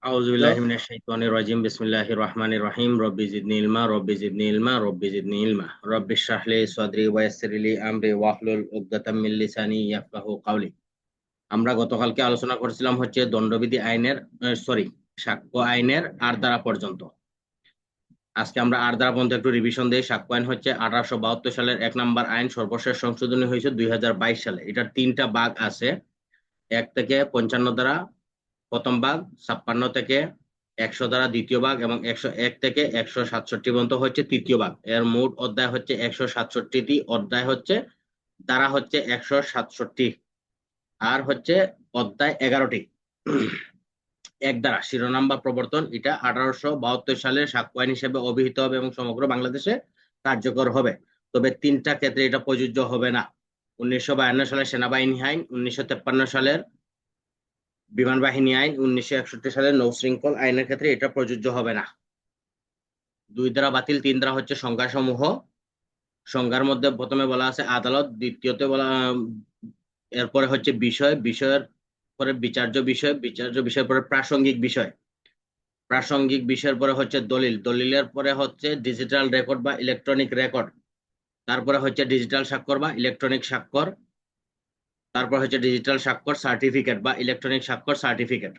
আউযু হ্যালো। বিল্লাহি মিনাশ শাইতানির রাজিম বিসমিল্লাহির রহমানির রহিম রব্বি জিদনি ইলমা রব্বি জিদনি ইলমা রব্বি জিদনি ইলমা রব্বিশরাহ লি সাদরি ওয়া ইয়াসসির লি আমরি ওয়াহলুল উকদাতাম মিন লিসানি ইয়াফকাহু কাওলি। আমরা গতকালকে আলোচনা করেছিলাম হচ্ছে দণ্ডবিধি আইনের সাক্ষ্য আইনের আর ধারা পর্যন্ত। আজকে আমরা আর ধারা পর্যন্ত একটু রিভিশন দিই। সাক্ষ্য আইন হচ্ছে 1872 সালের 1 নম্বর আইন, সর্বশেষ সংশোধনী হয়েছে 2022 সালে। এটার 3টা ভাগ আছে। 1 থেকে 55 ধারা প্রথম ভাগ, 56 থেকে 100 দ্বারা দ্বিতীয় ভাগ এবং 101 থেকে 167 পর্যন্ত হচ্ছে তৃতীয় ভাগ। এর মোট অধ্যায় হচ্ছে 167টি, অধ্যায় হচ্ছে ধারা হচ্ছে 167, আর হচ্ছে অধ্যায় 11টি। এক ধারা শিরোনাম বা প্রবর্তন, এটা 1872 সালের সাক্ষ্য আইন হিসেবে অভিহিত হবে এবং সমগ্র বাংলাদেশে কার্যকর হবে। তবে 3টা ক্ষেত্রে এটা প্রযোজ্য হবে না। 1952 সালের সেনাবাহিনী আইন, 1953 সালের বিমান বাহিনী আইন, 1961 সালের নৌ শৃঙ্খল আইনের ক্ষেত্রে এটা প্রযোজ্য হবে না। 2 ধারা বাতিল। 3 ধারা হচ্ছে সংজ্ঞাসমূহ। সংজ্ঞার মধ্যে প্রথমে বলা আছে আদালত, দ্বিতীয়তে বলা এরপরে হচ্ছে বিষয়, বিষয়ের পরে বিচার্য বিষয়, বিচার্য বিষয়ের পরে প্রাসঙ্গিক বিষয়, প্রাসঙ্গিক বিষয়ের পরে হচ্ছে দলিল, দলিলের পরে হচ্ছে ডিজিটাল রেকর্ড বা ইলেকট্রনিক রেকর্ড, তারপরে হচ্ছে ডিজিটাল স্বাক্ষর বা ইলেকট্রনিক স্বাক্ষর, তারপর হচ্ছে ডিজিটাল স্বাক্ষর সার্টিফিকেট বা ইলেকট্রনিক স্বাক্ষর সার্টিফিকেট।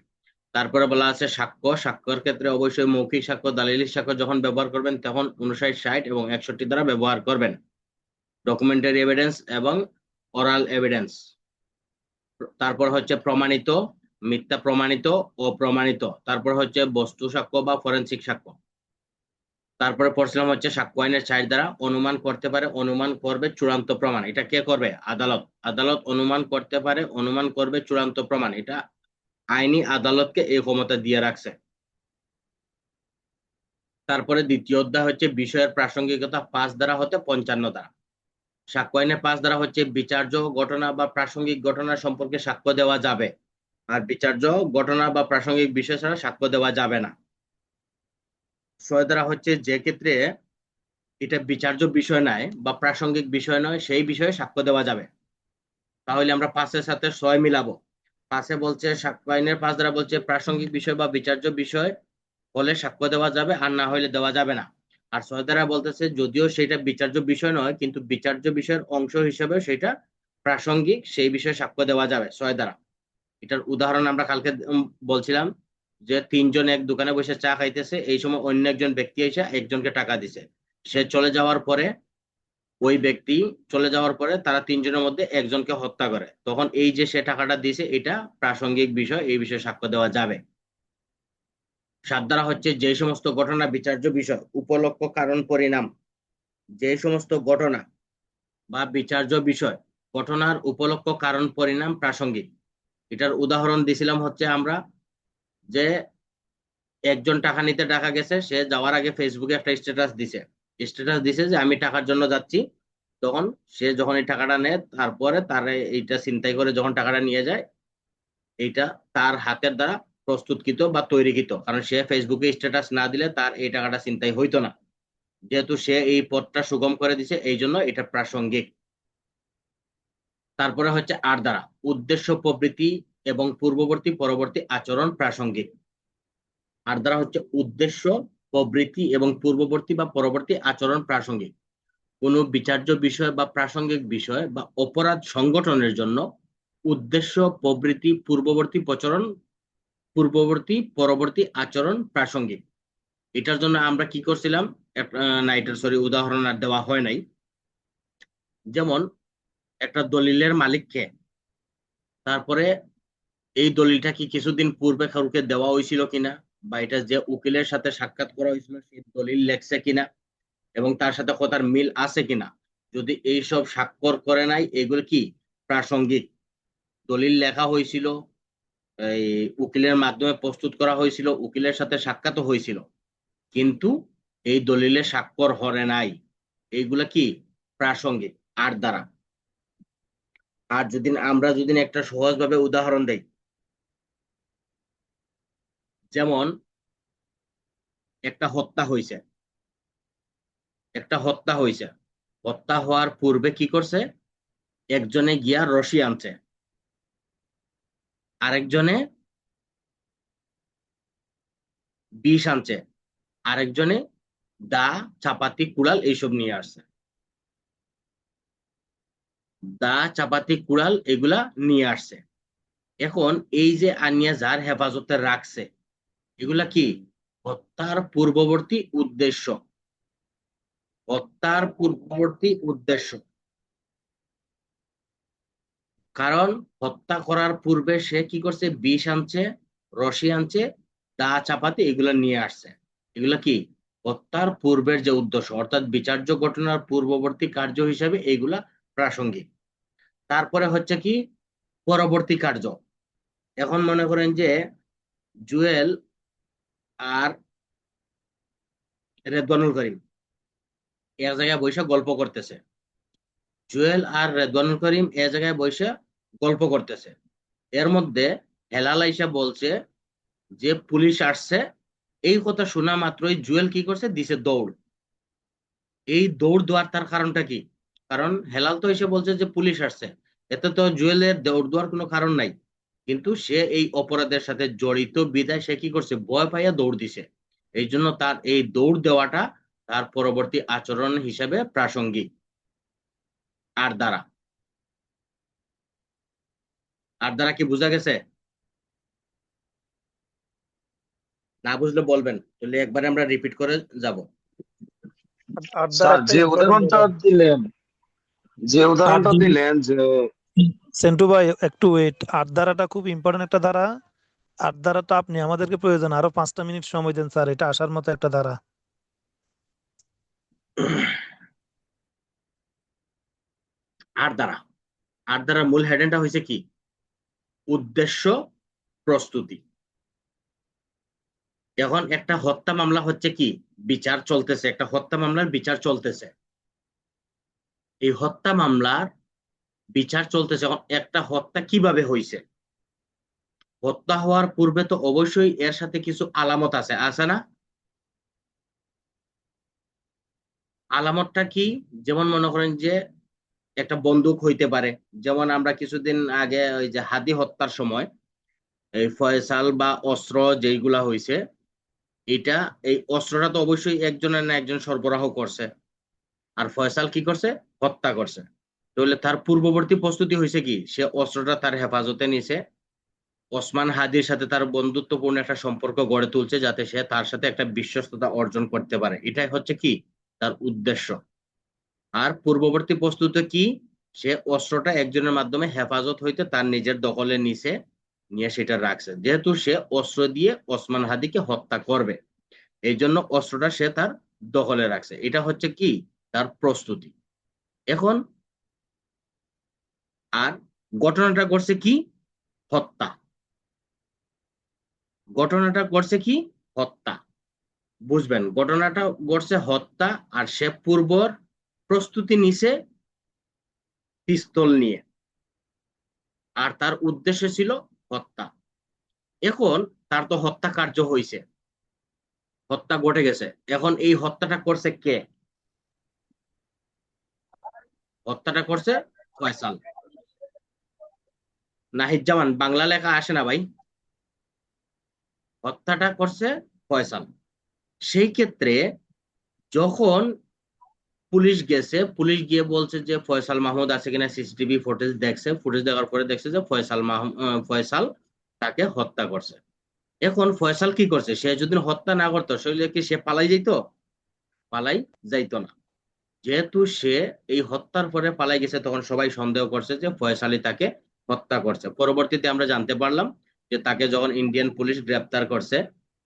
তারপরে বলা আছে সাক্ষ্য, সাক্ষ্যের ক্ষেত্রে অবশ্যই মৌখিক সাক্ষ্য, দালিলিক সাক্ষ্য যখন ব্যবহার করবেন তখন 59, 60 এবং 61 দ্বারা ব্যবহার করবেন। ডকুমেন্টারি এভিডেন্স এবং ওরাল এভিডেন্স। তারপর হচ্ছে প্রমাণিত, মিথ্যা প্রমাণিত, অপ্রমাণিত। তারপর হচ্ছে বস্তু সাক্ষ্য বা ফরেনসিক সাক্ষ্য। তারপরে পড়ছিলাম হচ্ছে সাক্ষ্য আইনের 4 দ্বারা অনুমান করতে পারে, অনুমান করবে, চূড়ান্ত প্রমাণ। এটা কে করবে? আদালত। আদালত অনুমান করতে পারে, অনুমান করবে, চূড়ান্ত প্রমাণ। এটা আইনি আদালতকে এই ক্ষমতা দিয়ে রাখছে। তারপরে দ্বিতীয় অধ্যায় হচ্ছে বিষয়ের প্রাসঙ্গিকতা, 5 দ্বারা হতে 55 দ্বারা। সাক্ষ্য আইনে 5 দ্বারা হচ্ছে বিচার্য ঘটনা বা প্রাসঙ্গিক ঘটনা সম্পর্কে সাক্ষ্য দেওয়া যাবে, আর বিচার্য ঘটনা বা প্রাসঙ্গিক বিষয় ছাড়া সাক্ষ্য দেওয়া যাবে না। 6 দ্বারা হচ্ছে যে ক্ষেত্রে এটা বিচার্য বিষয় নয় বা প্রাসঙ্গিক বিষয় নয় সেই বিষয়ে সাক্ষ্য দেওয়া যাবে। তাহলে আমরা 5-এর সাথে 6 মিলাবো। 5-এ বলছে, সাক্ষ্য আইনের 5 দ্বারা বলছে প্রাসঙ্গিক বিষয় বা বিচার্য বিষয় হলে সাক্ষ্য দেওয়া যাবে, আর না হলে দেওয়া যাবে না। আর 6 দ্বারা বলতেছে যদিও সেটা বিচার্য বিষয় নয় কিন্তু বিচার্য বিষয়ের অংশ হিসেবে সেটা প্রাসঙ্গিক, সেই বিষয়ে সাক্ষ্য দেওয়া যাবে 6 দ্বারা। এটার উদাহরণ আমরা কালকে বলছিলাম যে 3 জন এক দোকানে বসে চা খাইতেছে, এই সময় অন্য একজন ব্যক্তি এসে একজনকে টাকা দিছে। সে চলে যাওয়ার পরে, ওই ব্যক্তি চলে যাওয়ার পরে তারা 3 জনের মধ্যে একজনকে হত্যা করে, তখন এই যে সে টাকাটা দিছে এটা প্রাসঙ্গিক বিষয়, এই বিষয়ে সাক্ষ্য দেওয়া যাবে। 7 দ্বারা হচ্ছে যে সমস্ত ঘটনা বিচার্য বিষয়, উপলক্ষ, কারণ, পরিণাম। যে সমস্ত ঘটনা বা বিচার্য বিষয়, ঘটনার উপলক্ষ, কারণ, পরিণাম প্রাসঙ্গিক। এটার উদাহরণ দিছিলাম হচ্ছে আমরা যে একজন টাকা নিতে টাকা গেছে, সে যাওয়ার আগে ফেসবুকে একটা স্ট্যাটাস দিছে যে আমি টাকার জন্য যাচ্ছি। তখন সে যখন এই টাকাটা নেয়, তারপরে তার এইটা ছিনতাই করে যখন টাকাটা নিয়ে যায়, এইটা তার হাতের দ্বারা প্রস্তুতকৃত বা তৈরিকৃত, কারণ সে ফেসবুকে স্ট্যাটাস না দিলে তার এই টাকাটা ছিনতাই হইতো না। যেহেতু সে এই পথটা সুগম করে দিছে, এই জন্য এটা প্রাসঙ্গিক। তারপরে হচ্ছে আর দ্বারা উদ্দেশ্য, প্রবৃত্তি এবং পূর্ববর্তী পরবর্তী আচরণ প্রাসঙ্গিক। আর দ্বারা হচ্ছে উদ্দেশ্য, প্রবৃত্তি এবং পূর্ববর্তী বা পরবর্তী আচরণ প্রাসঙ্গিক। কোনো বিচার্য বিষয় বা প্রাসঙ্গিক বিষয় বা অপরাধ সংগঠনের জন্য উদ্দেশ্য, প্রবৃত্তি, পূর্ববর্তী পরবর্তী আচরণ প্রাসঙ্গিক। এটার জন্য আমরা কি করছিলাম, না এটার উদাহরণ আর দেওয়া হয় নাই। যেমন একটা দলিলের মালিককে, তারপরে এই দলিলটা কি কিছুদিন পূর্বে কাউকে দেওয়া হয়েছিল কিনা, বা এটা যে উকিলের সাথে সাক্ষাৎ করা হয়েছিল সেই দলিল লেখছে কিনা এবং তার সাথে কথার মিল আছে কিনা। যদি এই সব স্বাক্ষর করে নাই, এগুলো কি প্রাসঙ্গিক। দলিল লেখা হয়েছিল, এই উকিলের মাধ্যমে প্রস্তুত করা হয়েছিল, উকিলের সাথে সাক্ষাৎ হয়েছিল, কিন্তু এই দলিলে স্বাক্ষর হরে নাই, এইগুলা কি প্রাসঙ্গিক আর দ্বারা। আর যদি আমরা একটা সহজভাবে উদাহরণ দেই, যেমন একটা হত্যা হয়েছে, একটা হত্যা হয়েছে, হত্যা হওয়ার পূর্বে কি করছে, একজনে গিয়া রশি আনছে, আরেকজনে, 'আরেকজনে' বিষ আনছে, আরেকজনে দা, চাপাতি, কুড়াল এইসব নিয়ে আসছে। দা, চাপাতি, কুড়াল এগুলা নিয়ে আসছে। এখন এই যে আনিয়া যার হেফাজতে রাখছে, এগুলা কি হত্যার পূর্ববর্তী উদ্দেশ্য। হত্যার পূর্ববর্তী উদ্দেশ্য, কারণ হত্যা করার পূর্বে সে কি করছে, বিষ আনছে, রশি আনছে, দা, চাপাতি এগুলা নিয়ে আসছে। এগুলা কি হত্যার পূর্বের যে উদ্দেশ্য, অর্থাৎ বিচার্য ঘটনার পূর্ববর্তী কার্য হিসাবে এগুলা প্রাসঙ্গিক। তারপরে হচ্ছে কি পরবর্তী কার্য। এখন মনে করেন যে জুয়েল আর রেদওয়ানুল করিম এক জায়গায় বসে গল্প করতেছে। জুয়েল আর রেদওয়ানুল করিম এক জায়গায় বসে গল্প করতেছে। এর মধ্যে হেলাল আইসা বলছে যে পুলিশ আসছে। এই কথা শোনা মাত্রই জুয়েল কি করছে, দিছে দৌড়। এই দৌড় দেওয়ার তার কারণটা কি? কারণ হেলাল তো এসে বলছে যে পুলিশ আসছে, এতে তো জুয়েলের দৌড় দেওয়ার কোনো কারণ নাই। কিন্তু সে এই অপরাধের সাথে জড়িত বিধায় সে কি করছে, ভয় পাইয়া দৌড় দিছে। এই জন্য তার এই দৌড় দেওয়াটা তার পরবর্তী আচরণ হিসেবে প্রাসঙ্গিক। আর দ্বারা, আর দ্বারা কি বোঝা গেছে? না বুঝলে বলবেন, তাহলে একবারে আমরা রিপিট করে যাব। আড্ডার স্যার, একটা ইম্পর্টেন্ট জায়গা। যে আট উদাহরণটা দিলেন যে সেন্টু ভাই একটু ওয়েট, আট ধারাটা খুব ইম্পর্টেন্ট একটা ধারা। আট ধারাটা আপনি আমাদেরকে প্রয়োজন, আরো 5টা মিনিট সময় দেন স্যার, এটা আসার মতো একটা ধারা। আর দ্বারা, আর দ্বারা মূল হেডেনটা হয়েছে কি, উদ্দেশ্য, প্রস্তুতি। এখন একটা হত্যা মামলা হচ্ছে কি, বিচার চলতেছে, একটা হত্যা মামলার বিচার চলতেছে। এই হত্যা মামলার বিচার চলতেছে। এখন একটা হত্যা কিভাবে হয়েছে, হত্যা হওয়ার পূর্বে তো অবশ্যই এর সাথে কিছু আলামত আছে, আছে না? আলামতটা কি? যেমন মনে করেন যে একটা বন্দুক হইতে পারে। যেমন আমরা কিছুদিন আগে ওই যে হাদি হত্যার সময় এই ফয়সাল বা অস্ত্র যেইগুলা হয়েছে, এটা, এই অস্ত্রটা তো অবশ্যই একজনের না একজন সরবরাহ করছে। আর ফয়সাল কি করছে, হত্যা করছে। তাহলে তার পূর্ববর্তী প্রস্তুতি হয়েছে কি, সে অস্ত্রটা তার হেফাজতে নিছে, ওসমান হাদির সাথে তার বন্ধুত্বপূর্ণ একটা সম্পর্ক গড়ে তুলছে, যাতে সে তার সাথে একটা বিশ্বস্ততা অর্জন করতে পারে। এটাই হচ্ছে কি তার উদ্দেশ্য। আর পূর্ববর্তী প্রস্তুতি কি, সে অস্ত্রটা একজনের মাধ্যমে হেফাজত হইতে তার নিজের দখলে নিছে, নিয়ে সেটা রাখছে। যেহেতু সে অস্ত্র দিয়ে ওসমান হাদিকে হত্যা করবে, এই জন্য অস্ত্রটা সে তার দখলে রাখছে। এটা হচ্ছে কি তার প্রস্তুতি। এখন আর ঘটনাটা করছে কি, হত্যা। ঘটনাটা করছে কি, হত্যা। বুঝবেন, ঘটনাটা ঘটছে হত্যা, আর সে পূর্বর প্রস্তুতি নিছে পিস্তল নিয়ে, আর তার উদ্দেশ্য ছিল হত্যা। এখন তার তো হত্যা কার্য হয়েছে, হত্যা ঘটে গেছে। এখন এই হত্যাটা করছে কে? হত্যাটা করছে ফয়সাল। নাহিদ জামান, বাংলা লেখা আসে না ভাই। হত্যাটা করছে ফয়সাল। সেই ক্ষেত্রে যখন পুলিশ গেছে, পুলিশ গিয়ে বলছে যে ফয়সাল মাহমুদ আছে কিনা, সিসিটিভি ফুটেজ দেখছে, ফুটেজ দেখার পরে দেখছে যে ফয়সাল তাকে হত্যা করছে। এখন ফয়সাল কি করছে, সে যদি হত্যা না করতো শরীরে কি সে পালাই যেত? পালাই যাইতো না। যেহেতু সে এই হত্যার পরে পালাই গেছে, তখন সবাই সন্দেহ করছে যে ফয়সালই তাকে হত্যা করছে। পরবর্তীতে আমরা জানতে পারলাম যে তাকে যখন ইন্ডিয়ান পুলিশ গ্রেপ্তার করছে,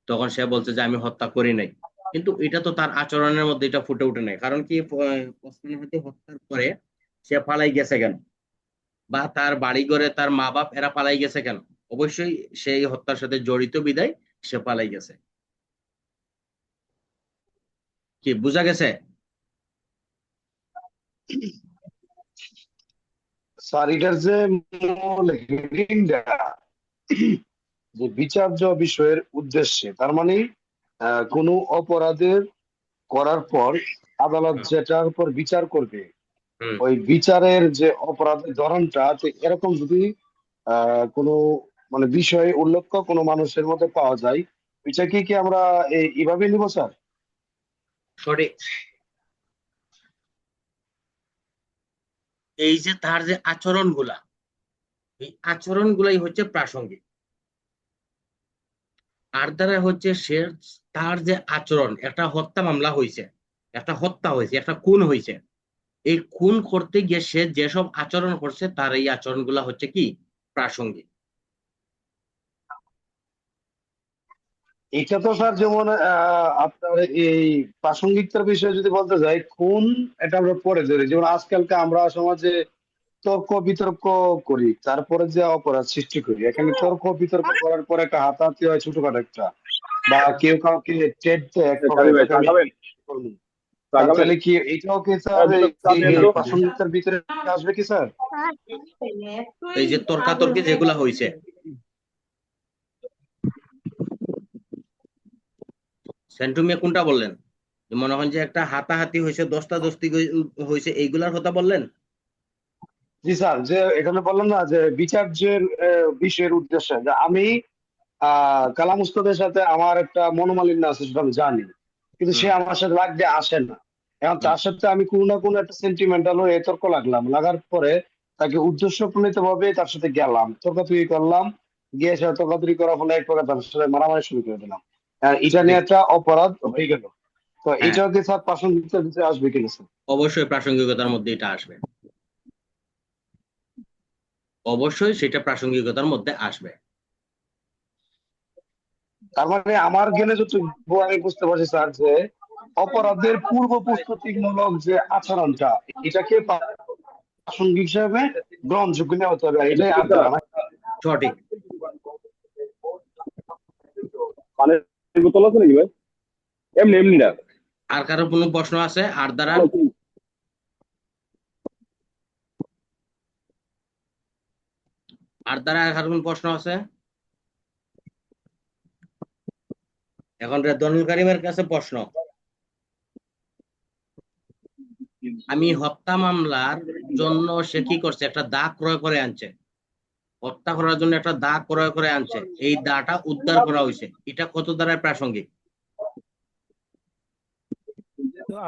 তখন সে বলছে যে আমি হত্যা করি নাই। কিন্তু এটা তো তার আচরণের মধ্যে এটা ফুটে উঠে নাই। কারণ কি, ওসমান হাদি হত্যার পরে সে পালাই গেছে কেন, বা তার বাড়ি ঘরে তার মা বাপ এরা পালাই গেছে কেন? অবশ্যই সেই হত্যার সাথে জড়িত বিধায় সে পালাই গেছে। কি বোঝা গেছে? স্যার, এটার যে মূল হেডিংটা, যে বিচার্য বিষয়ের উদ্দেশ্যে, তার মানে কোনো অপরাধের করার পর আদালত হুম, যেটার উপর বিচার করবে, হুম, ওই বিচারের যে অপরাধের ধরনটা, তো এরকম যদি কোনো মানে বিষয়ে উল্লেখ কোনো মানুষের মধ্যে পাওয়া যায়, বিচার কি আমরা এইভাবে নিব স্যার? সঠিক। এই যে তার যে আচরণগুলা, এই আচরণগুলাই হচ্ছে প্রাসঙ্গিক। আর দ্বারা হচ্ছে সে তার যে আচরণ, একটা হত্যা মামলা হয়েছে, একটা হত্যা হয়েছে, একটা খুন হয়েছে, এই খুন করতে গিয়ে সে যেসব আচরণ করছে তার এই আচরণগুলা হচ্ছে কি প্রাসঙ্গিক। এটা তো স্যার যেমন আপনার এই প্রাসঙ্গিকতার বিষয়ে যদি বলতে যাই, খুন এটা আমরা পরে ধরি, যেমন আজকালকে আমরা সমাজে তর্ক বিতর্ক করি, তারপরে যে অপরাধ সৃষ্টি করি। এখানে তর্ক বিতর্ক করার পরে একটা হাতাহাতি হয় ছোটখাটো একটা, বা কেউ কাউকে ট্রেড দেয় এক প্রকার, কারি ভাই এটাকে চা আমি খাবেন? করবো। চা খাবেন? তাহলে কি এটাও কি স্যার দুটো চা এই নিয়ে এই তো। প্রাসঙ্গিকতার ভিতরে আসবে কি স্যার? এই যে তর্কাতর্কি যেগুলা হয়েছে, সেন্টু মিয়া কোনটা বললেন? যে মনে হয় যে একটা হাতাহাতি হয়েছে, দস্তাদস্তি হয়েছে, এইগুলার কথা বললেন? জি স্যার, যে এখানে বললাম না যে বিচার্যের বিষয়ের উদ্দেশ্যে, যে আমি কালাম উস্তাদের সাথে আমার একটা মনোমালিন্য আছে, সেটা আমি জানি, কিন্তু সে হুম, আমার সাথে লাগতে আসে না। এখন হুম, তার সাথে আমি কোনো না কোনো একটা সেন্টিমেন্টাল হয়ে তর্ক লাগার পরে তাকে উদ্দেশ্য প্রণীত ভাবে তার সাথে গেলাম, তর্কাতর্কি করলাম, গিয়ে সে তর্কাতর্কি করার ফলে এক প্রকার তার সাথে মারামারি শুরু করে দিলাম। এটা নিয়ে সঠিক। একটা অপরাধ হয়ে গেল। তো হ্যাঁ, এটাও কি স্যার প্রাসঙ্গিকতার ভিতরে আসবে কিনা স্যার? অবশ্যই প্রাসঙ্গিকতার মধ্যে এটা আসবে, অবশ্যই সেটা প্রাসঙ্গিকতার মধ্যে আসবে। তার মানে আমার জ্ঞানে যতটুকু আমি বুঝতে পারছি স্যার, যে অপরাধের পূর্ব প্রস্তুতিমূলক যে আচরণটা, এটাকে প্রাসঙ্গিক হিসাবে গ্রহণযোগ্য নেওয়া হতে হবে, আর এটাই আর দ্বারা না। সঠিক। পানির বোতল আছে নাকি ভাই? এমনি এমনি না। আর কারো কোনো প্রশ্ন আছে আর দ্বারা? আর দ্বারা আর কারো কোনো প্রশ্ন আছে? এখন রেদওয়ানুল কারীমের কাছে প্রশ্ন, আমি হত্যা মামলার জন্য সে কি করছে, একটা দা ক্রয় করে আনছে, হত্যা করার জন্য একটা দা ক্রয় করে আনছে, এই দাটা উদ্ধার করা হয়েছে, এটা কত দ্বারায় প্রাসঙ্গিক?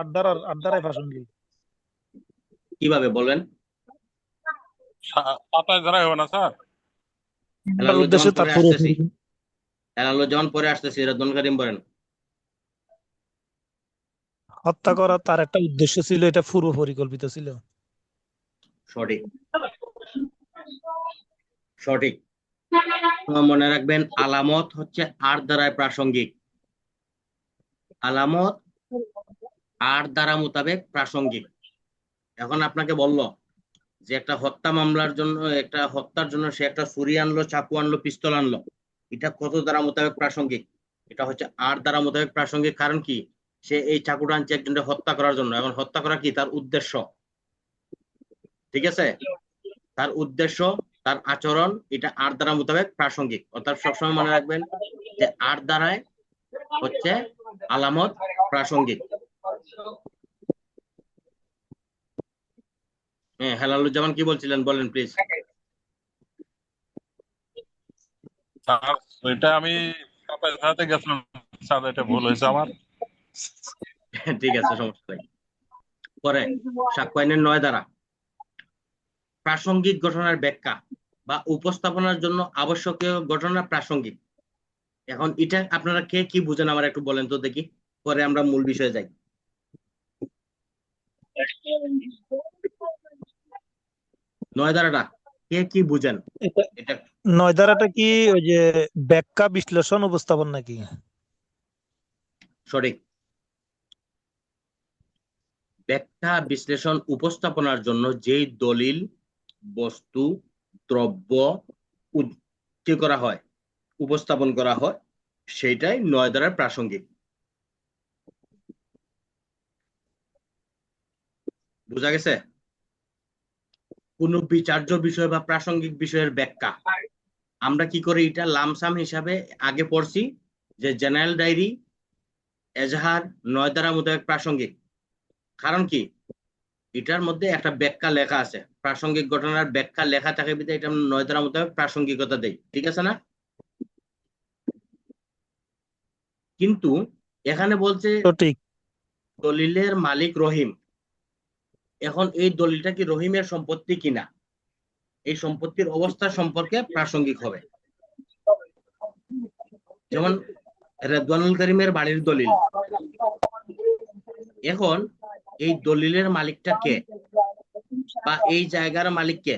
আট দ্বারাই প্রাসঙ্গিক। কিভাবে বলেন? 27 ধারা হবে না স্যার? হেলালুজ্জামান উদ্দেশ্যে তার পরে পুরো আসতেছি, হেলালুজ্জামান পরে আসতেছি, রেদওয়ানুল কারীম বলেন। হত্যা করা তার একটা উদ্দেশ্য ছিল, এটা পূর্ব পরিকল্পিত ছিল। সঠিক, সঠিক। মনে রাখবেন, আলামত হচ্ছে আর দ্বারায় প্রাসঙ্গিক, আলামত আর দ্বারা মোতাবেক প্রাসঙ্গিক। এখন আপনাকে বলল যে একটা হত্যা মামলার জন্য, একটা হত্যার জন্য সে একটা ছুরি আনলো, চাকু আনলো, পিস্তল আনলো, এটা কত দ্বারা মোতাবেক প্রাসঙ্গিক? এটা হচ্ছে আর দ্বারা মোতাবেক প্রাসঙ্গিক। কারণ কি, সে এই চাকুটা আনছে একজনকে হত্যা করার জন্য, এখন হত্যা করা কি তার উদ্দেশ্য, ঠিক আছে? তার উদ্দেশ্য, তার আচরণ, এটা আর দ্বারা মোতাবেক প্রাসঙ্গিক। অর্থাৎ সবসময় মনে রাখবেন যে আর দ্বারায় হচ্ছে আলামত প্রাসঙ্গিক। হ্যাঁ, হেলালুজ্জামান কি বলছিলেন, বলেন প্লিজ। স্যার ওইটা আমি 27 ধারাতে গেছিলাম স্যার, এটা ভুল হয়েছে আমার। ঠিক আছে, সমস্যা নেই। পরে সাক্ষ্য আইনের 9 ধারা, প্রাসঙ্গিক ঘটনার ব্যাখ্যা বা উপস্থাপনার জন্য আবশ্যকীয় ঘটনা প্রাসঙ্গিক। এখন এটা আপনারা কে কি বুঝেন আমার একটু বলেন তো দেখি, পরে আমরা মূল বিষয়ে যাই। 9 ধারাটা কে কি বুঝেন? এটা এটা 9 ধারাটা কি ওই যে ব্যাখ্যা বিশ্লেষণ উপস্থাপন নাকি? সঠিক। ব্যাখ্যা বিশ্লেষণ উপস্থাপনার জন্য যেই দলিল, বস্তু, দ্রব্য কি করা হয়, উপস্থাপন করা হয়, সেটাই 9 ধারার প্রাসঙ্গিক। বুঝা গেছে? কোন বিচার্য বিষয় বা প্রাসঙ্গিক বিষয়ের ব্যাখ্যা আমরা কি করি, এটা লামসাম হিসাবে আগে পড়ছি যে জেনারেল ডায়েরি, এজাহার 9 ধারা মোতাবেক প্রাসঙ্গিক। কারণ কি, এটার মধ্যে একটা ব্যাখ্যা লেখা আছে, প্রাসঙ্গিক ঘটনার ব্যাখ্যা লেখা থাকে বিধায় এটা 9 ধারা মোতাবেক প্রাসঙ্গিকতা দেয়, ঠিক আছে না? কিন্তু এখানে বলছে সঠিক। দলিলের মালিক রহিম। এখন এই দলিলটা কি রহিমের সম্পত্তি কিনা, এই সম্পত্তির অবস্থা সম্পর্কে প্রাসঙ্গিক হবে। যেমন রেদওয়ানুল করিমের বাড়ির দলিল। এখন এই দলিলের মালিকটা কে বা এই জায়গার মালিক কে?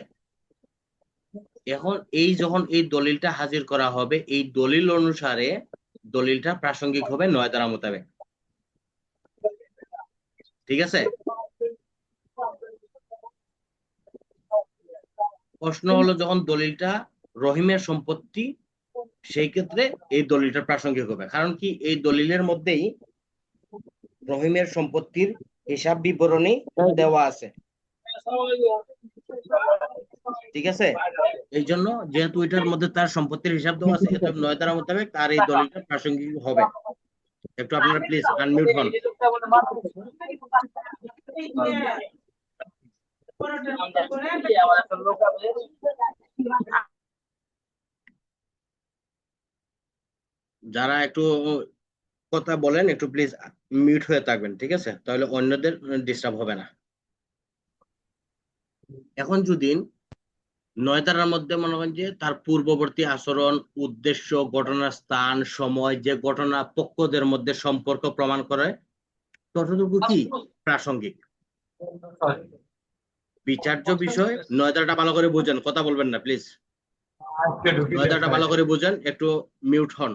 এখন যখন এই দলিলটা হাজির করা হবে, এই দলিল অনুসারে দলিলটা প্রাসঙ্গিক হবে 9 ধারা মোতাবেক। ঠিক আছে? প্রশ্ন হলো, যখন দলিলটা রহিমের সম্পত্তি, সেই ক্ষেত্রে এই দলিলটা প্রাসঙ্গিক হবে। কারণ কি, এই দলিলের মধ্যেই রহিমের সম্পত্তির হিসাব বিবরণী দেওয়া আছে। ঠিক আছে? এই জন্য যেহেতু এটার মধ্যে তার সম্পত্তির হিসাব দেওয়া আছে, 9 ধারা মোতাবেক তার এই দলিলটা প্রাসঙ্গিক হবে। একটু আপনারা প্লিজ আনমিউট হন। যারা একটু কথা বলেন একটু প্লিজ মিউট হয়ে থাকবেন, ঠিক আছে? তাহলে অন্যদের ডিস্টার্ব হবে না। এখন যদি 9 ধারার মধ্যে মনে করেন যে তার পূর্ববর্তী আচরণ, উদ্দেশ্য, ঘটনার স্থান, সময়, যে ঘটনা পক্ষদের মধ্যে সম্পর্ক প্রমাণ করে, ততটুকু কি প্রাসঙ্গিক। বিচার্য বিষয় 9 ধারাটা ভালো করে বুঝেন, কথা বলবেন না প্লিজ। 9 ধারাটা ভালো করে বুঝেন, একটু মিউট হন।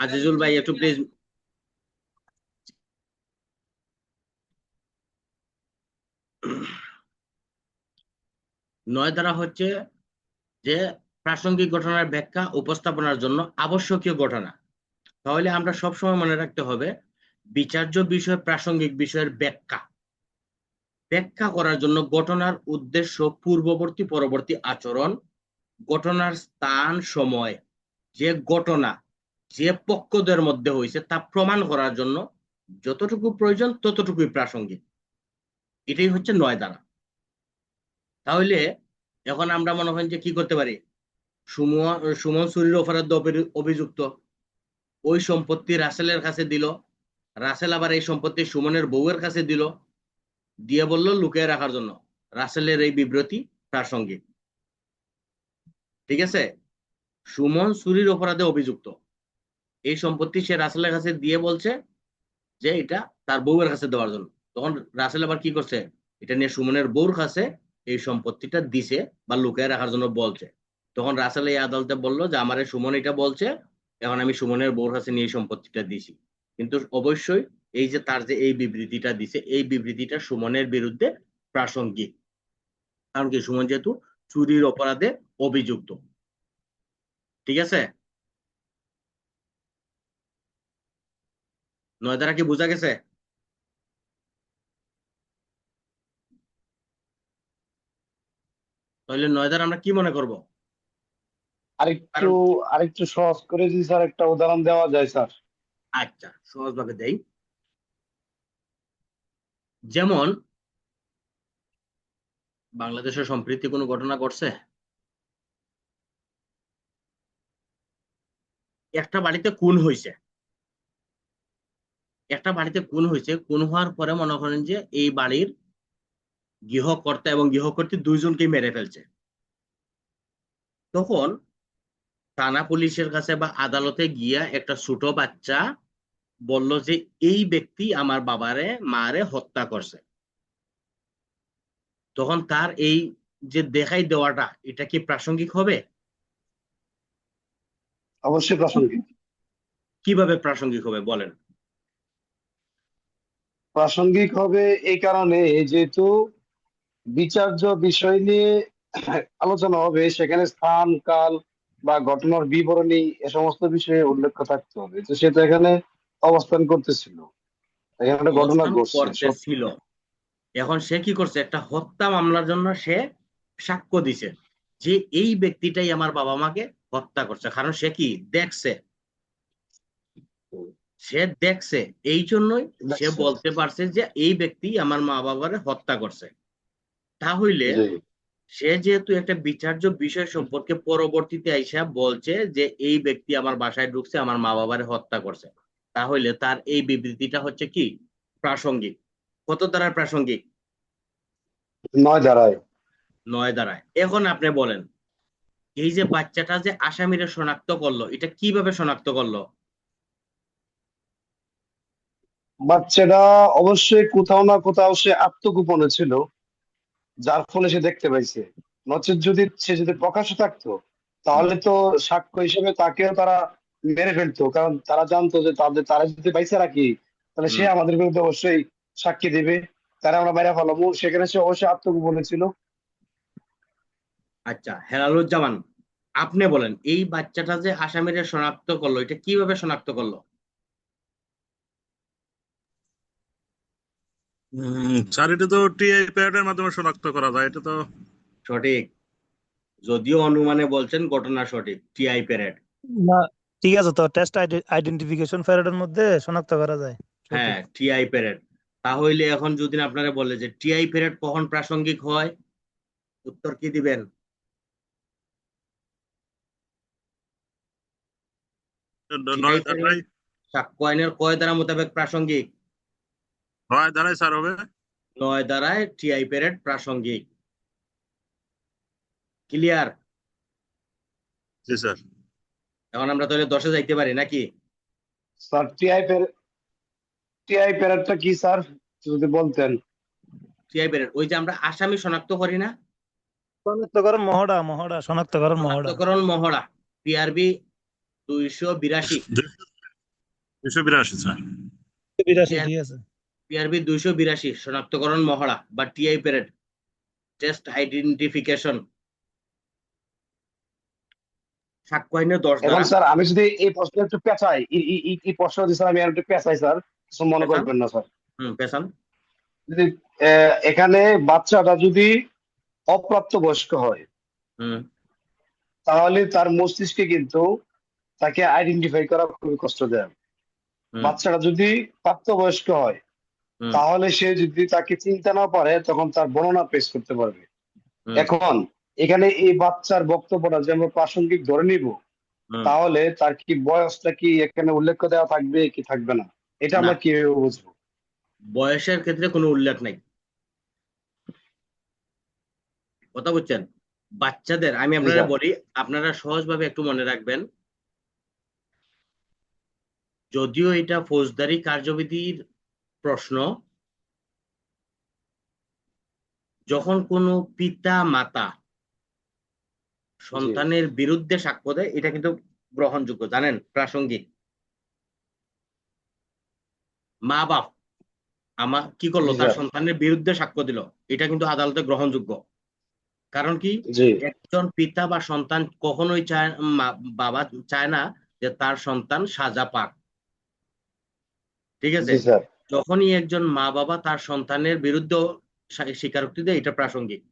আজিজুল ভাই একটু প্লিজ। 9 ধারা হচ্ছে যে প্রাসঙ্গিক ঘটনার ব্যাখ্যা উপস্থাপনার জন্য আবশ্যকীয় ঘটনা। তাহলে আমরা সবসময় মনে রাখতে হবে, বিচার্য বিষয় প্রাসঙ্গিক বিষয়ের ব্যাখ্যা করার জন্য ঘটনার উদ্দেশ্য, পূর্ববর্তী পরবর্তী আচরণ, ঘটনার স্থান, সময়, যে ঘটনা যে পক্ষদের মধ্যে হয়েছে তা প্রমাণ করার জন্য যতটুকু প্রয়োজন ততটুকুই প্রাসঙ্গিক। এটাই হচ্ছে 9 ধারা। তাহলে এখন আমরা মনে হয় যে কি করতে পারি, সুমন চুরির অপরাধ অভিযুক্ত, ওই সম্পত্তি রাসেলের কাছে দিল, রাসেল আবার এই সম্পত্তি সুমনের বউয়ের কাছে দিল, দিয়ে বলল লুকিয়ে রাখার জন্য। রাসেলের এই বিবৃতি প্রাসঙ্গিক। ঠিক আছে? সুমন চুরির অপরাধে অভিযুক্ত, এই সম্পত্তি সে রাসেলের কাছে দিয়ে বলছে যে এটা তার বউয়ের কাছে দেওয়ার জন্য। তখন রাসেল আবার কি করছে, এটা নিয়ে সুমনের বউর কাছে এই সম্পত্তিটা দিছে বা লুকিয়ে রাখার জন্য বলছে। তখন রাসেল এই আদালতে বললো যে আমার সুমন এটা বলছে, এখন আমি সুমনের বউর কাছে নিয়ে এই সম্পত্তিটা দিছি। কিন্তু অবশ্যই এই যে তার যে এই বিবৃতিটা দিছে, এই বিবৃতিটা সুমনের বিরুদ্ধে প্রাসঙ্গিক। কারণ কি, সুমন যেহেতু চুরির অপরাধে অভিযুক্ত। ঠিক আছে? 9 ধারা কি বোঝা গেছে? তাহলে 9 ধারা আমরা কি মনে করব? আরেকটু সহজ করে যদি স্যার একটা উদাহরণ দেওয়া যায় স্যার। আচ্ছা, সহজভাবে দেই। যেমন বাংলাদেশের সম্প্রতি কোনো ঘটনা ঘটছে, একটা বাড়িতে খুন হয়েছে, খুন হওয়ার পরে মনে করেন যে এই বাড়ির গৃহকর্তা এবং গৃহকর্ত্রী দুইজনকে মেরে ফেলছে। তখন থানা পুলিশের কাছে বা আদালতে গিয়া একটা ছোট বাচ্চা বলল যে এই ব্যক্তি আমার বাবারে মারে হত্যা করছে। তখন তার এই যে দেখাই দেওয়াটা, এটা কি প্রাসঙ্গিক হবে? অবশ্যই প্রাসঙ্গিক। কিভাবে প্রাসঙ্গিক হবে বলেন? প্রাসঙ্গিক হবে এই কারণে, যেহেতু বিচার্য বিষয় নিয়ে আলোচনা হবে, সেখানে স্থান, কাল বা ঘটনার বিবরণী এ সমস্ত বিষয়ে উল্লেখ থাকতে হবে। তো সে তো এখানে অবস্থান করতেছিল, এখানে একটা ঘটনা অবস্থান ঘটছে। করতেছিল। এখন সে কি করছে, একটা হত্যা মামলার জন্য সে সাক্ষ্য দিছে যে এই ব্যক্তিটাই আমার বাবা মাকে হত্যা করছে। কারণ সে কি দেখছে, এই জন্যই সে দেখছে। বলতে পারছে যে এই ব্যক্তি আমার মা বাবারে হত্যা করছে। তাহলে জি। সে যেহেতু একটা বিচার্য বিষয় সম্পর্কে পরবর্তীতে আইসা বলছে যে এই ব্যক্তি আমার বাসায় ঢুকছে, আমার মা বাবারে হত্যা করছে, তাহলে তার এই বিবৃতিটা হচ্ছে কি প্রাসঙ্গিক। কত দ্বারা প্রাসঙ্গিক? 9 ধারায়। 9 দ্বারায়। এখন আপনি বলেন, এই যে বাচ্চাটা যে আসামিরা শনাক্ত করলো, এটা কিভাবে শনাক্ত করলো? বাচ্চাটা অবশ্যই কোথাও না কোথাও সে আত্মগোপনে ছিল, যার ফলে সে দেখতে পাইছে। নচেৎ যদি সে যদি প্রকাশ্যে থাকতো, তাহলে তো সাক্ষ্য হিসেবে তাকেও তারা মেরে ফেলতো, কারণ তারা জানতো যে তারা যদি বাইচে রাখি, তাহলে সে হুম, আমাদের বিরুদ্ধে অবশ্যই সাক্ষী দিবে, তারা আমরা মেরে ফেলাবো। সেখানে সে অবশ্যই আত্মগোপনে ছিল। আচ্ছা হেলালুজ্জামান, আপনি বলেন এই বাচ্চাটা যে আসামিরা শনাক্ত করলো, এটা কিভাবে শনাক্ত করলো? স্যার এটা তো টিআই প্যাডের মাধ্যমে শনাক্ত করা যায়, এটা তো সঠিক। যদিও অনুমানে বলছেন, ঘটনা সঠিক, টিআই প্যারেড। না, ঠিক আছে, তো টেস্ট আইডেন্টিফিকেশন প্যারেডের মধ্যে শনাক্ত করা যায়। হ্যাঁ, সঠিক। TI parade. তাহলে এখন যদি আপনারা বলে যে টিআই প্যারেড কখন প্রাসঙ্গিক হয়, উত্তর কি দিবেন? টিআই 9 প্যারেড ধারায়, সাক্ষ্য আইনের কয় ধারা মোতাবেক প্রাসঙ্গিক? 9 ধারায় স্যার হবে। 9 ধারায় টিআই প্যারেড প্রাসঙ্গিক। ক্লিয়ার? জি স্যার। এখন আমরা তাহলে 10-এ যাইতে পারি নাকি? স্যার টিআই প্যারেডটা কি স্যার, যদি বলতেন। টিআই প্যারেড ওই যে আমরা আসামি শনাক্ত করি না, শনাক্তকরণ মহড়া শনাক্তকরণ মহড়া। শনাক্তকরণ মহড়া। পিআরবি 282। 282 স্যার। 82, ঠিক আছে। পিআরবি 282 শনাক্তকরণ মহড়া বা টিআই প্যারেড, টেস্ট আইডেন্টিফিকেশন। সাক্ষ্য আইনের 10 এখন ধারা। স্যার আমি যদি এই প্রশ্ন একটু পেঁচাই, এই প্রশ্ন যদি স্যার আমি আর একটু পেঁচাই স্যার, কিছু মনে পেছান। করবেন না স্যার। পেছান। যদি এখানে বাচ্চাটা যদি অপ্রাপ্তবয়স্ক হয়, হুম তাহলে তার মস্তিষ্কে কিন্তু তাকে আইডেন্টিফাই করা খুবই কষ্টদায়ক। হুম বাচ্চাটা যদি প্রাপ্তবয়স্ক হয়, হুম তাহলে সে যদি তাকে চিনতে না পারে, তখন তার বর্ণনা পেশ করতে পারবে। হুম এখন এখানে এই বাচ্চার বক্তব্যটা যে আমরা প্রাসঙ্গিক ধরে নিব, হুম তাহলে তার কি বয়সটা কি এখানে উল্লেখ দেওয়া থাকবে কি থাকবে না, এটা না, আমরা কিভাবে বুঝবো? বয়সের ক্ষেত্রে কোনো উল্লেখ নাই। কথা বুঝছেন? বাচ্চাদের আমি জি আপনারা স্যার। বলি, আপনারা সহজভাবে একটু মনে রাখবেন। যদিও এটা ফৌজদারি কার্যবিধির প্রশ্ন, যখন কোনো পিতা মাতা জি সন্তানের বিরুদ্ধে সাক্ষ্য দেয়, এটা কিন্তু গ্রহণযোগ্য, জানেন, প্রাসঙ্গিক। মা বাপ আমার কি করলো, জি তার স্যার। সন্তানের বিরুদ্ধে সাক্ষ্য দিল, এটা কিন্তু আদালতে গ্রহণযোগ্য। কারণ কি, জি একজন পিতা বা সন্তান কখনোই চায়, বাবা চায় না যে তার সন্তান সাজা পাক। ঠিক আছে? জি স্যার। যখনই একজন মা বাবা তার সন্তানের বিরুদ্ধে স্বীকারোক্তি দেয়, এটা প্রাসঙ্গিক।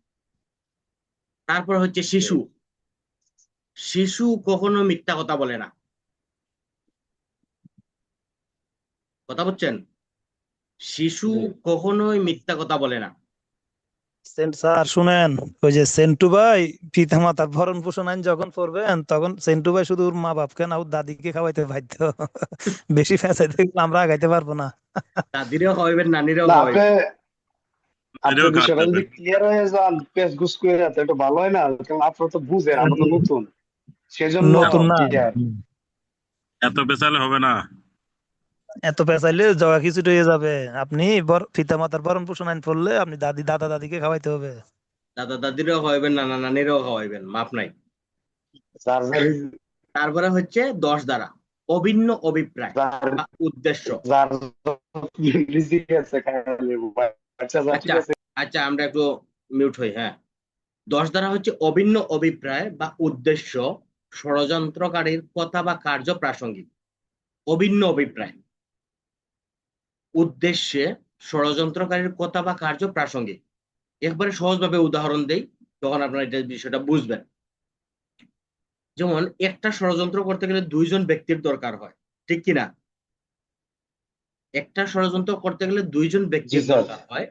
তারপর হচ্ছে জি শিশু। শিশু কখনো মিথ্যা কথা বলে না। কথা বলছেন? শিশু জি কখনোই মিথ্যা কথা বলে না। স্যার শুনেন, ওই যে সেন্টু ভাই পিতা মাতার ভরণ পোষণ আইন যখন পড়বেন, তখন সেন্টু ভাই শুধু ওর মা বাপকে না, ওর দাদিকে খাওয়াইতে বাধ্য। বেশি ফেঁচাইতে গেলে আমরা আগাইতে পারবো না। দাদিরেও খাওয়াইবেন, নানিরেও না, আপনি খাওয়াইবেন। আপনার এটাও কাজ বিষয়টা দেবে। যদি ক্লিয়ার হয়ে যান, পেস গুস করে যাতে একটু ভালো হয় না, কারণ আপনারা তো বুঝেন, আমরা তো নতুন, সেজন্য নতুন না, ক্লিয়ার। এত পেছালে হবে না। এত পেঁচাইলে জগা খিচুড়ি হয়ে যাবে। আপনি পিতা মাতার ভরণ পোষণ আইন পড়লে আপনি দাদা দাদিকে খাওয়াইতে হবে। দাদা দাদিরেও খাওয়াইবেন, নানা নানিরেও খাওয়াইবেন, মাপ নাই। যার যার তারপরে হচ্ছে 10 ধারা, অভিন্ন অভিপ্রায় যার বা উদ্দেশ্য। যার রিজিক আছে খালি আচ্ছা আচ্ছা, ঠিক আচ্ছা আছে। আচ্ছা, আমরা একটু মিউট হই। হ্যাঁ, 10 ধারা হচ্ছে অভিন্ন অভিপ্রায় বা উদ্দেশ্য, ষড়যন্ত্রকারীর কথা বা কার্য প্রাসঙ্গিক। অভিন্ন অভিপ্রায়, উদ্দেশ্যে, ষড়যন্ত্রকারীর কথা বা কার্য প্রাসঙ্গিক। একবারে সহজভাবে উদাহরণ দেই, তখন আপনারা এটা বিষয়টা বুঝবেন। যেমন একটা ষড়যন্ত্র করতে গেলে 2জন ব্যক্তির দরকার হয়, ঠিক কিনা? একটা ষড়যন্ত্র করতে গেলে 2জন জি ব্যক্তির স্যার। দরকার হয়।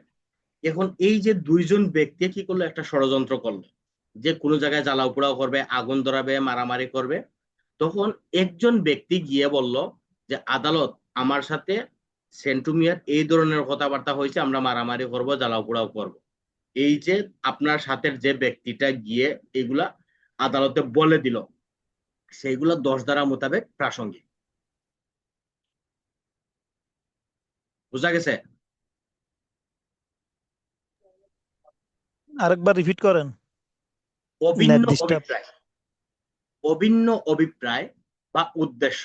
এখন এই যে দুইজন ব্যক্তি কি করলো, একটা ষড়যন্ত্র করলো যে কোনো জায়গায় জ্বালাও পোড়াও করবে, আগুন ধরাবে, মারামারি করবে। তখন একজন ব্যক্তি গিয়ে বলল যে আদালত, আমার সাথে সেন্টু মিয়ার এই ধরনের কথাবার্তা হয়েছে, আমরা মারামারি করব, জ্বালাও পোড়াও করব। এই যে আপনার সাথে যে ব্যক্তিটা গিয়ে এগুলা আদালতে বলে দিল, সেইগুলো 10 ধারা মোতাবেক প্রাসঙ্গিক। বুঝা গেছে? আরেকবার রিপিট করেন, অভিন্ন নেট ডিস্টার্ব। অভিপ্রায়, অভিন্ন অভিপ্রায় বা উদ্দেশ্য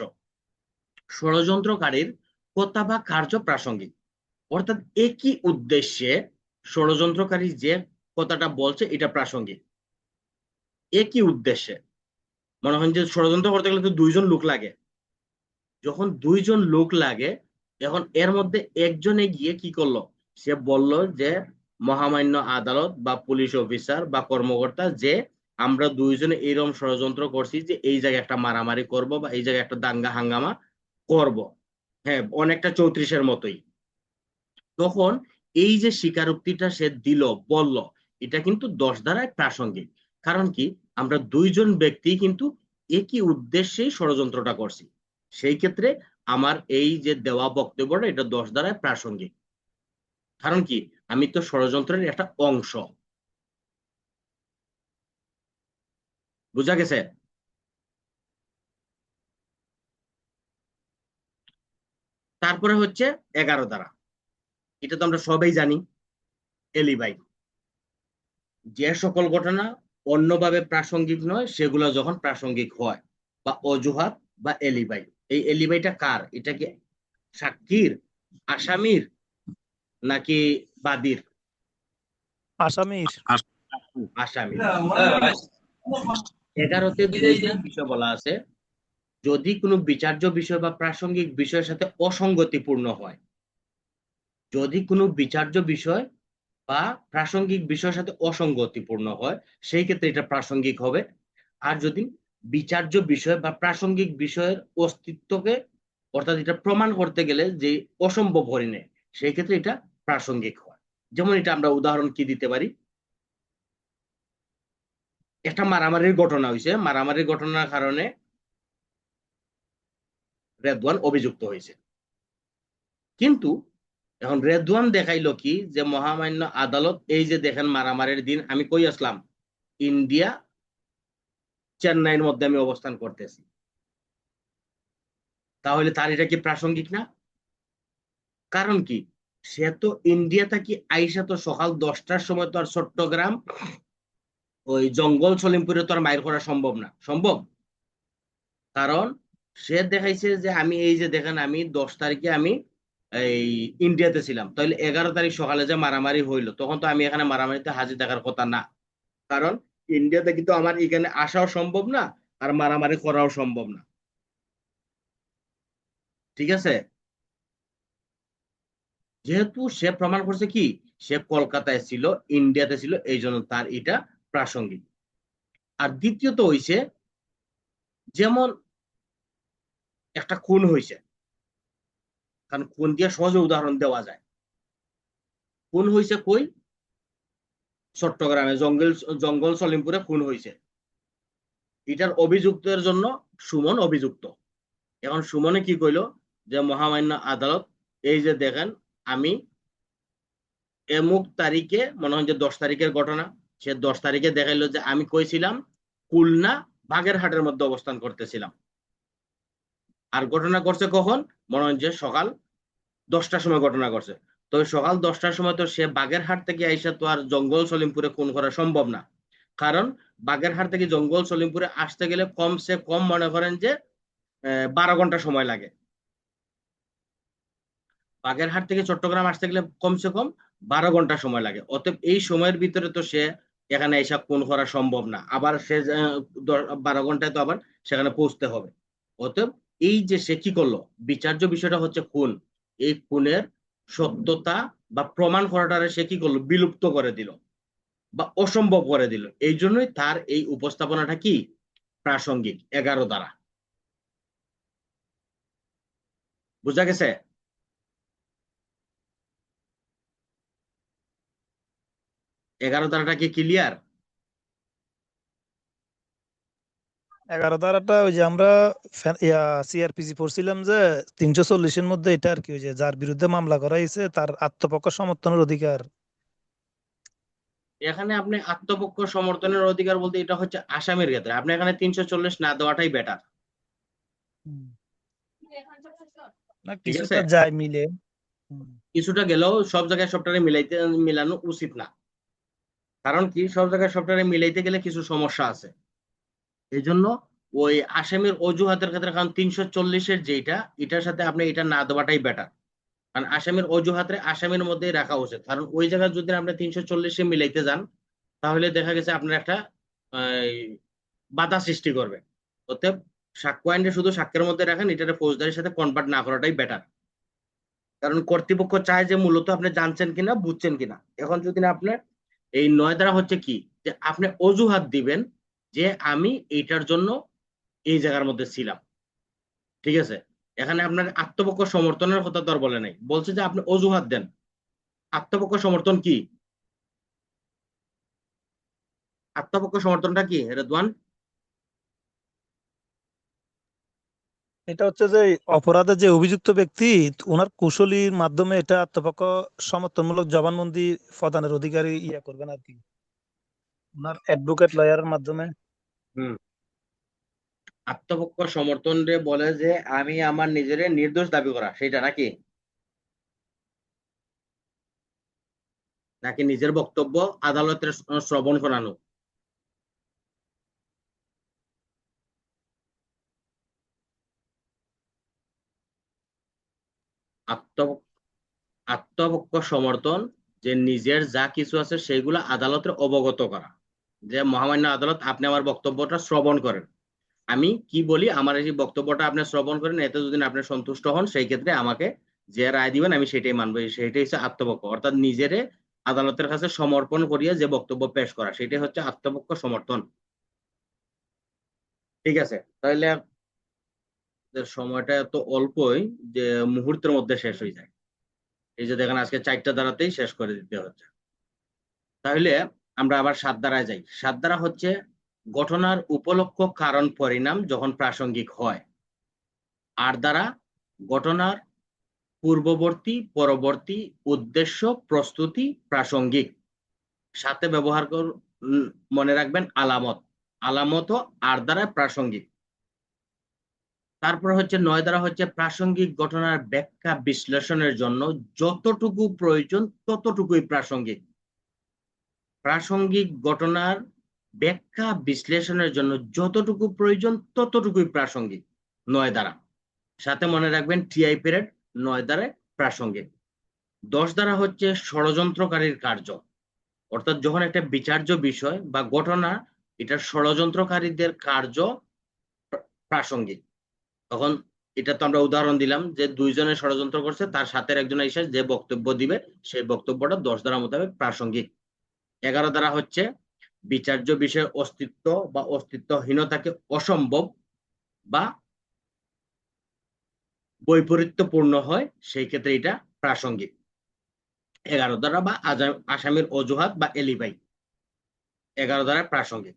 ষড়যন্ত্রকারীর কথা বা কার্য প্রাসঙ্গিক। অর্থাৎ একই উদ্দেশ্যে ষড়যন্ত্রকারী যে কথাটা বলছে এটা প্রাসঙ্গিক। একই উদ্দেশ্যে, মনে হয় যে ষড়যন্ত্র করতে গেলে তো দুইজন লোক লাগে। যখন দুইজন লোক লাগে, এখন এর মধ্যে একজনে গিয়ে কি করলো, সে বলল যে মহামান্য আদালত বা পুলিশ অফিসার বা কর্মকর্তা, যে আমরা দুইজনে এরকম ষড়যন্ত্র করছি যে এই জায়গায় একটা মারামারি করব বা এই জায়গায় একটা দাঙ্গা হাঙ্গামা করব। হ্যাঁ, অনেকটা 34-এর মতোই। তখন এই যে স্বীকারোক্তিটা সে দিল, বলল, এটা কিন্তু 10 ধারায় প্রাসঙ্গিক। কারণ কি, আমরা দুইজন ব্যক্তি কিন্তু একই উদ্দেশ্যেই ষড়যন্ত্রটা করছি। সেই ক্ষেত্রে আমার এই যে দেওয়া বক্তব্যটা, এটা 10 ধারায় প্রাসঙ্গিক। কারণ কি, আমি তো ষড়যন্ত্রের একটা অংশ। বুঝা গেছে? তারপরে হচ্ছে 11 ধারা। এটা তো আমরা সবাই জানি, এলিবাই। যে সকল ঘটনা অন্যভাবে প্রাসঙ্গিক নয়, সেগুলো যখন প্রাসঙ্গিক হয়, বা অজুহাত বা এলিবাই। এই এলিবাইটা কার? এটা কি সাক্ষীর, আসামির, নাকি বাদীর? আসামির। আসামির। 11তে দুইটা বিষয় বলা আছে। যদি কোনো বিচার্য বিষয় বা প্রাসঙ্গিক বিষয়ের সাথে অসঙ্গতিপূর্ণ হয়, যদি কোনো বিচার্য বিষয় বা প্রাসঙ্গিক বিষয়ের সাথে অসঙ্গতিপূর্ণ হয়, সেই ক্ষেত্রে এটা প্রাসঙ্গিক হবে। আর যদি বিচার্য বিষয় বা প্রাসঙ্গিক বিষয়ের অস্তিত্বকে, অর্থাৎ এটা প্রমাণ করতে গেলে যে অসম্ভব হয়ে নেয়, সেই ক্ষেত্রে এটা প্রাসঙ্গিক হয়। যেমন এটা আমরা উদাহরণ কি দিতে পারি, একটা মারামারির ঘটনা হয়েছে, মারামারির ঘটনার কারণে রেদওয়ান অভিযুক্ত হয়েছে। কিন্তু এখন রেদওয়ান দেখাইলো কি, যে মহামান্য আদালত, এই যে দেখেন মারামারির দিন আমি কই আসলাম, ইন্ডিয়া চেন্নাইয়ের মধ্যে আমি অবস্থান করতেছি। তাহলে তার এটা কি প্রাসঙ্গিক না? কারণ কি, সে তো ইন্ডিয়া থেকে আইসা তো সকাল 10টার সময় তো আর চট্টগ্রাম ওই জঙ্গল সলিমপুরে তো আর মাইর করা সম্ভব না। সম্ভব? কারণ সে দেখাইছে যে আমি এই যে দেখেন, আমি 10 তারিখে আমি এই ইন্ডিয়াতে ছিলাম, তাহলে 11 তারিখ সকালে যে মারামারি হইলো, তখন তো আমি এখানে মারামারিতে হাজির থাকার কথা না। কারণ ইন্ডিয়াতে কিন্তু আমার এখানে আসাও সম্ভব না, আর মারামারি করাও সম্ভব না। ঠিক আছে? যেহেতু সে প্রমাণ করছে কি, সে কলকাতায় ছিল, ইন্ডিয়াতে ছিল, এই জন্য তার এটা প্রাসঙ্গিক। আর দ্বিতীয়ত হইছে, যেমন একটা খুন হয়েছে, কারণ খুন দিয়ে সহজে উদাহরণ দেওয়া যায়। খুন হয়েছে কই? চট্টগ্রামে জঙ্গল জঙ্গল সলিমপুরে খুন হয়েছে। এটার অভিযুক্তের জন্য সুমন অভিযুক্ত। এখন সুমনে কি কইলো, যে মহামান্য আদালত, এই যে দেখেন আমি এমুক তারিখে, মনে হয় যে 10 তারিখের ঘটনা, সে 10 তারিখে দেখাইলো যে আমি কইছিলাম খুলনা বাগেরহাটের মধ্যে অবস্থান করতেছিলাম। আর ঘটনা করছে কখন? মনে হয় যে সকাল 10টার সময় ঘটনা করছে। তো সকাল 10টার সময় তো সে বাগেরহাট থেকে আইসা তো আর জঙ্গল সলিমপুরে খুন করা সম্ভব না। কারণ বাগেরহাট থেকে জঙ্গল সলিমপুরে আসতে গেলে কমসে কম মনে করেন যে 12 ঘন্টা সময় লাগে। বাগেরহাট থেকে চট্টগ্রাম আসতে গেলে কমসে কম 12 ঘন্টা সময় লাগে। অতএব এই সময়ের ভিতরে তো সে এখানে এসে খুন করা সম্ভব না। আবার সে 12 ঘন্টায় তো আবার সেখানে পৌঁছতে হবে। অতএব এই যে সে কি করলো, বিচার্য বিষয়টা হচ্ছে খুন, এই খুনের সত্যতা বা প্রমাণ করাটারে সে কি করলো, বিলুপ্ত করে দিল বা অসম্ভব করে দিল। এই জন্যই তার এই উপস্থাপনাটা কি প্রাসঙ্গিক 11 দ্বারা। বুঝা গেছে? 11 ধারাটা কি ক্লিয়ার? 11 ধারাটা ওই যে আমরা সিআরপিসি পড়ছিলাম যে 340-এর মধ্যে এটা আর কি, ওই যে যার বিরুদ্ধে মামলা করা হয়েছে তার আত্মপক্ষ সমর্থনের অধিকার। এখানে আপনি আত্মপক্ষ সমর্থনের অধিকার বলতে এটা হচ্ছে আসামির ক্ষেত্রে, আপনি এখানে 340 না দেওয়াটাই বেটার। হুম। না ঠিক আছে, কিছুটা যায় মিলে। হুম। কিছুটা গেলেও সব জায়গায় সবটারে মিলানো উচিত না। কারণ কি, সব জায়গায় সবটারে মিলাইতে গেলে কিছু সমস্যা আছে। এই জন্য ওই আসামির অজুহাতের ক্ষেত্রে, কারণ 340-এর যেটা, এটার সাথে আপনি এটা না দেওয়াটাই বেটার। কারণ আসামির অজুহাতে আসামির মধ্যেই রাখা উচিত। কারণ ওই জায়গায় যদি আপনি 340-এ মিলাইতে যান, তাহলে দেখা গেছে আপনার একটা আহ, বাধা সৃষ্টি করবে। অতএব সাক্ষ্য আইনে শুধু সাক্ষ্যের মধ্যে রাখেন, এটাকে ফৌজদারির সাথে কনভার্ট না করাটাই বেটার। কারণ কর্তৃপক্ষ চায় যে মূলত আপনি জানছেন কিনা, বুঝছেন কিনা। এখন যদি না আপনার এই 9 দ্বারা হচ্ছে কি, যে আপনি অজুহাত দিবেন যে আমি এইটার জন্য এই জায়গার মধ্যে ছিলাম। ঠিক আছে, এখানে আপনার আত্মপক্ষ সমর্থনের কথা তো আর বলে নাই, বলছে যে আপনি অজুহাত দেন। আত্মপক্ষ সমর্থন কি? আত্মপক্ষ সমর্থনটা কি রেদওয়ান? এটা হচ্ছে যে অপরাধে যে অভিযুক্ত ব্যক্তি, ওনার কুশলীর মাধ্যমে এটা আত্মপক্ষ সমর্থনমূলক জবানবন্দি প্রদানের অধিকারী করবেন আর কি, ওনার অ্যাডভোকেট লয়ারের মাধ্যমে। হুম, আত্মপক্ষ সমর্থন রে বলে যে আমি আমার নিজের নির্দোষ দাবি করা, সেটা নাকি নাকি নিজের বক্তব্য আদালতের শ্রবণ করানো? আত্মপক্ষ আত্মপক্ষ সমর্থন যে নিজের যা কিছু আছে সেইগুলো আদালতের অবগত করা, যে মহামান্য আদালত আপনি আমার বক্তব্যটা শ্রবণ করেন, আমি কি বলি আমার এই বক্তব্যটা আপনি শ্রবণ করেন, এতে যদি আপনি সন্তুষ্ট হন সেই ক্ষেত্রে আমাকে যে রায় দিবেন আমি সেটাই মানবো। সেটাই হচ্ছে আত্মপক্ষ, অর্থাৎ নিজেরে আদালতের কাছে সমর্পণ করিয়া যে বক্তব্য পেশ করা, সেটাই হচ্ছে আত্মপক্ষ সমর্থন। ঠিক আছে, তাহলে সময়টা এত অল্পই যে মুহূর্তের মধ্যে শেষ হয়ে যায়। এই যে দেখেন আজকে 4টা ধারাতেই শেষ করে দিতে হচ্ছে। তাহলে আমরা আবার 7 ধারায় যাই। 7 ধারা হচ্ছে ঘটনার উপলক্ষ কারণ পরিণাম যখন প্রাসঙ্গিক হয়। 8 ধারা ঘটনার পূর্ববর্তী পরবর্তী উদ্দেশ্য প্রস্তুতি প্রাসঙ্গিক। সাথে ব্যবহার মনে রাখবেন আলামত, আলামতও 8 ধারায় প্রাসঙ্গিক। তারপর হচ্ছে 9 ধারা হচ্ছে প্রাসঙ্গিক ঘটনার ব্যাখ্যা বিশ্লেষণের জন্য যতটুকু প্রয়োজন ততটুকুই প্রাসঙ্গিক। প্রাসঙ্গিক ঘটনার ব্যাখ্যা বিশ্লেষণের জন্য যতটুকু প্রয়োজন ততটুকুই প্রাসঙ্গিক 9 ধারা। সাথে মনে রাখবেন টিআই পিরিয়ড 9 ধারায় প্রাসঙ্গিক। 10 ধারা হচ্ছে ষড়যন্ত্রকারীর কার্য, অর্থাৎ যখন একটা বিচার্য বিষয় বা ঘটনা এটা ষড়যন্ত্রকারীদের কার্য প্রাসঙ্গিক, তখন এটা তো আমরা উদাহরণ দিলাম যে 2 জনে ষড়যন্ত্র করছে, তার সাথে একজন এসে যে বক্তব্য দিবে সেই বক্তব্যটা 10 ধারা মোতাবেক প্রাসঙ্গিক। 11 ধারা হচ্ছে বিচার্য বিষয়ের অস্তিত্ব বা অস্তিত্বহীনতাকে অসম্ভব বা বৈপরীত্যপূর্ণ হয়, সেই ক্ষেত্রে এটা প্রাসঙ্গিক। 11 ধারা বা আসামির অজুহাত বা এলিবাই 11 ধারা প্রাসঙ্গিক।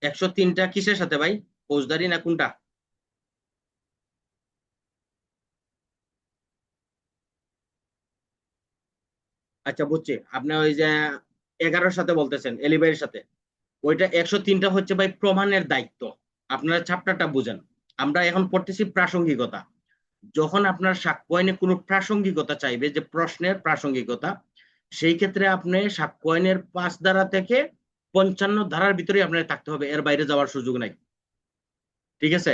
103টা কিসের সাথে ভাই, ফৌজদারি না কোনটা? আচ্ছা বুঝছি, আপনি ওই যে 11-র সাথে বলতেছেন এলিবাইয়ের সাথে, ওইটা 103টা হচ্ছে ভাই প্রমাণের দায়িত্ব। আপনারা চ্যাপ্টারটা বুঝেন, আমরা এখন পড়তেছি প্রাসঙ্গিকতা। যখন আপনার সাক্ষ্য আইনে কোনো প্রাসঙ্গিকতা চাইবে, যে প্রশ্নের প্রাসঙ্গিকতা, সেই ক্ষেত্রে আপনি সাক্ষ্য আইনের 5 ধারা থেকে 55 ধারার ভিতরে আপনার থাকতে হবে, এর বাইরে যাওয়ার সুযোগ নাই। ঠিক আছে,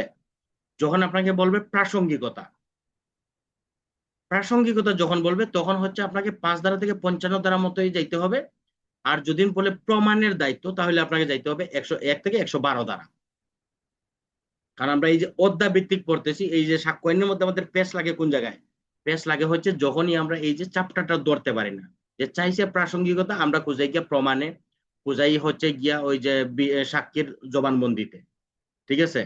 যখন আপনাকে বলবে প্রাসঙ্গিকতা, প্রাসঙ্গিকতা যখন বলবে তখন হচ্ছে আপনাকে 5 ধারা থেকে 55 ধারা মতোই যাইতে হবে। আর যদি বলে প্রমাণের দায়িত্ব, তাহলে আপনাকে যাইতে হবে 101 থেকে 112 ধারা। কারণ আমরা এই যে অধ্যায় ভিত্তিক পড়তেছি, এই যে সাক্ষ্য আইনের মধ্যে আমাদের পেশ লাগে কোন জায়গায়? পেশ লাগে হচ্ছে যখনই আমরা এই যে চ্যাপ্টারটা ধরতে পারি না, যে চাইছে প্রাসঙ্গিকতা, আমরা খুঁজাই গিয়া প্রমাণে, খুঁজাই হচ্ছে গিয়া ওই যে সাক্ষীর জবানবন্দিতে। ঠিক আছে,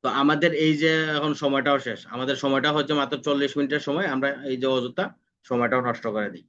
তো আমাদের এই যে এখন সময়টাও শেষ, আমাদের সময়টা হচ্ছে মাত্র 40 মিনিটের সময়, আমরা এই যে অযথা সময়টাও নষ্ট করে দিই।